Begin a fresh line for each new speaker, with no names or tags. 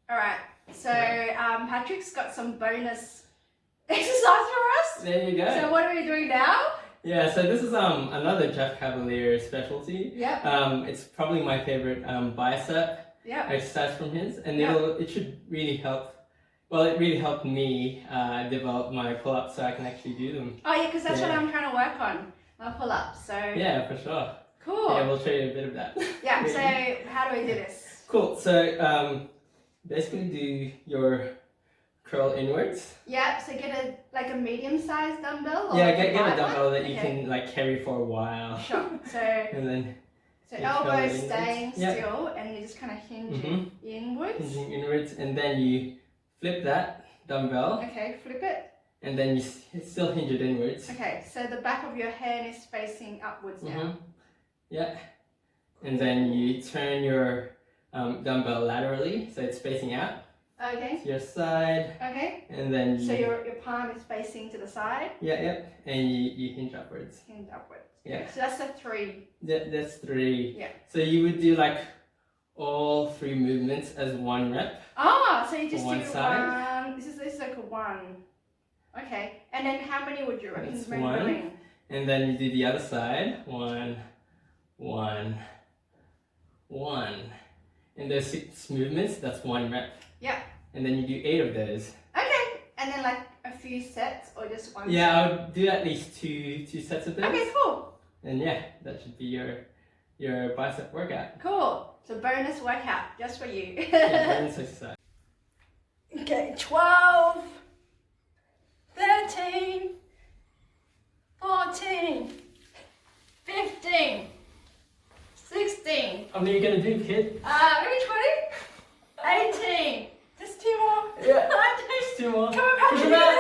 Alright, so Patrick's got some bonus exercise for us.
There you go.
So what are we doing now?
Yeah, so this is another Jeff Cavaliere specialty.
Yep.
It's probably my favorite bicep exercise from his, and it should really help. Well, it really helped me develop my pull-ups so I can actually do them.
Oh yeah, because that's what I'm trying to work on, my pull-ups. So
yeah, for sure.
Cool.
Yeah, we'll show you a bit of that.
Yeah. So how do we do this?
Cool. So basically, do your curl inwards.
Yeah. So get a medium-sized dumbbell. Or
Yeah, get a dumbbell that you can like carry for a while.
Sure. So
and then.
So elbows staying still, and you just kind of hinge it inwards.
Hinging inwards, and then you flip that dumbbell.
Okay, flip it.
And then you still hinge it inwards.
Okay, so the back of your hand is facing upwards now.
Yeah. And then you turn your dumbbell laterally, so it's facing out.
Okay.
To your side.
Okay.
And then
so your palm is facing to the side.
Yeah. And you hinge upwards.
Hinge upwards.
Yeah.
So that's the 3.
That's 3.
Yeah.
So you would do like all 3 movements as 1 rep.
Ah, so you just
one
do
side.
1. This is like a 1. Okay. And then how many would you reckon?
That's 1. And then you do the other side. 1, 1, 1. And those 6 movements, that's 1 rep.
Yeah.
And then you do 8 of those.
Okay. And then like a few sets or just 1
Yeah,
set?
I would do at least two sets of those.
Okay, cool.
And yeah, that should be your bicep workout.
Cool. So bonus workout just for you.
Yeah, bonus exercise.
Okay, 12, 13, 14, 15, 16.
How many are you gonna do, kid?
Maybe 20, 18. Just 2 more.
Yeah.
19.
Just 2 more.
Come on,
Push
Patrick.
them out.